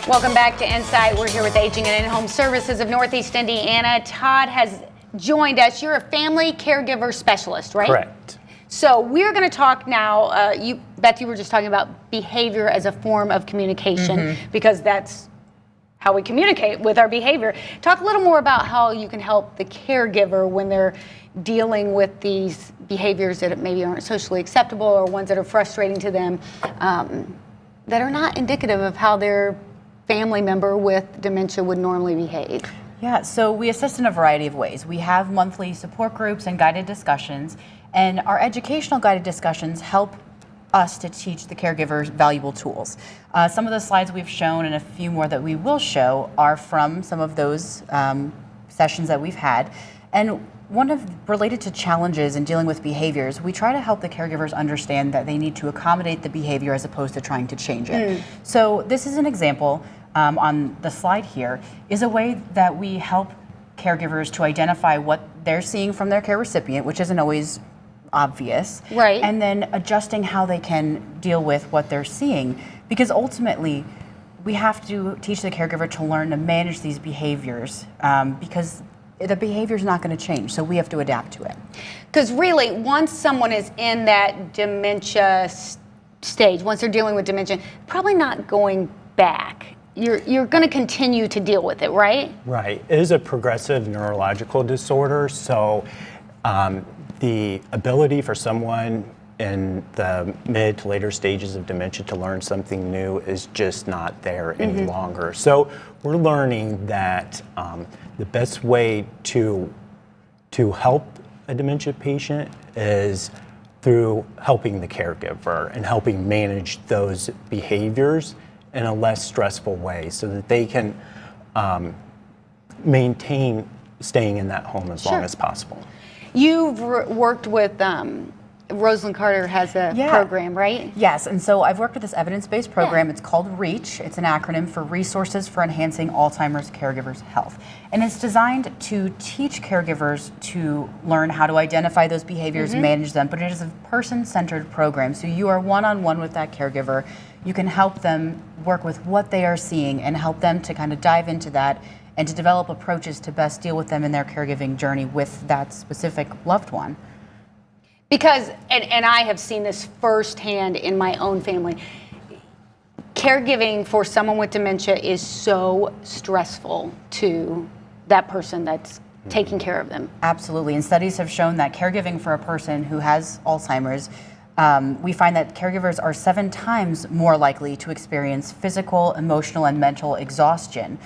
Welcome back to Insight. We're here with Aging and In-Home Services of Northeast Indiana. Todd has joined us. You're a family caregiver specialist, right? Correct. So we're going to talk now. Beth, you were just talking about behavior as a form of communication because that's how we communicate with our behavior. Talk a little more about how you can help the caregiver when they're dealing with these behaviors that maybe aren't socially acceptable or ones that are frustrating to them that are not indicative of how their family member with dementia would normally behave. Yeah, so we assist in a variety of ways. We have monthly support groups and guided discussions, and our educational guided discussions help us to teach the caregivers valuable tools. Some of the slides we've shown and a few more that we will show are from some of those sessions that we've had. And related to challenges in dealing with behaviors, we try to help the caregivers understand that they need to accommodate the behavior as opposed to trying to change it. So this is an example on the slide here, is a way that we help caregivers to identify what they're seeing from their care recipient, which isn't always obvious, right? And then adjusting how they can deal with what they're seeing, because ultimately we have to teach the caregiver to learn to manage these behaviors because the behavior is not going to change, so we have to adapt to it. Because really, once someone is in that dementia stage, once they're dealing with dementia, probably not going back. You're going to continue to deal with it, right? Right. It is a progressive neurological disorder, so the ability for someone in the mid to later stages of dementia to learn something new is just not there any longer. So we're learning that the best way to help a dementia patient is through helping the caregiver and helping manage those behaviors in a less stressful way so that they can maintain staying in that home as long as possible. You've worked with Rosalind Carter has a program, right? Yes, and so I've worked with this evidence-based program. It's called REACH. It's an acronym for Resources for Enhancing Alzheimer's Caregivers' Health. And it's designed to teach caregivers to learn how to identify those behaviors, manage them, but it is a person-centered program. So you are one-on-one with that caregiver. You can help them work with what they are seeing and help them to kind of dive into that and to develop approaches to best deal with them in their caregiving journey with that specific loved one. Because, and I have seen this firsthand in my own family, caregiving for someone with dementia is so stressful to that person that's taking care of them. Absolutely, and studies have shown that caregiving for a person who has Alzheimer's, we find that caregivers are 7 times more likely to experience physical, emotional, and mental exhaustion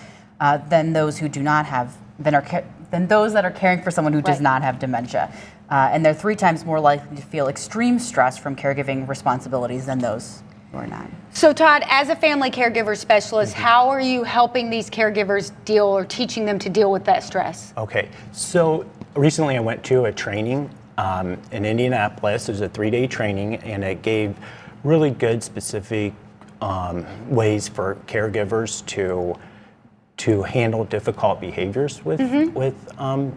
than those who do not have, than those that are caring for someone who does not have dementia. And they're 3 times more likely to feel extreme stress from caregiving responsibilities than those who are not. So Todd, as a family caregiver specialist, how are you helping these caregivers deal or teaching them to deal with that stress? Okay, so recently I went to a training in Indianapolis. It was a 3-day training, and it gave really good specific ways for caregivers to handle difficult behaviors with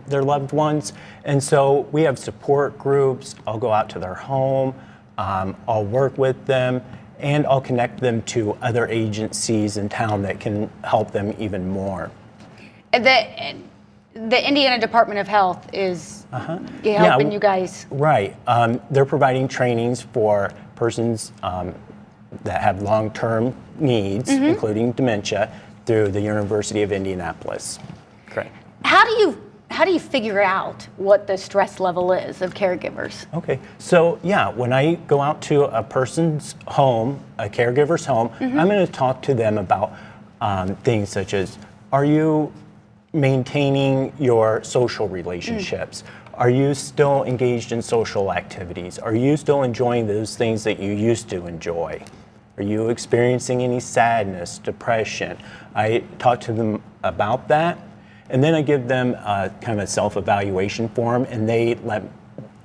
their loved ones. And so we have support groups. I'll go out to their home, I'll work with them, and I'll connect them to other agencies in town that can help them even more. The Indiana Department of Health is helping you guys. Right. They're providing trainings for persons that have long-term needs, including dementia, through the University of Indianapolis. Correct. How do you figure out what the stress level is of caregivers? Okay, so when I go out to a person's home, a caregiver's home, I'm going to talk to them about things such as, are you maintaining your social relationships? Are you still engaged in social activities? Are you still enjoying those things that you used to enjoy? Are you experiencing any sadness, depression? I talk to them about that, and then I give them kind of a self-evaluation form, and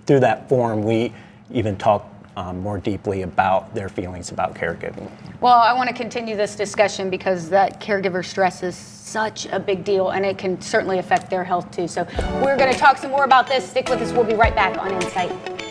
through that form, we even talk more deeply about their feelings about caregiving. Well, I want to continue this discussion because that caregiver stress is such a big deal, and it can certainly affect their health too. So we're going to talk some more about this. Stick with us. We'll be right back on Insight.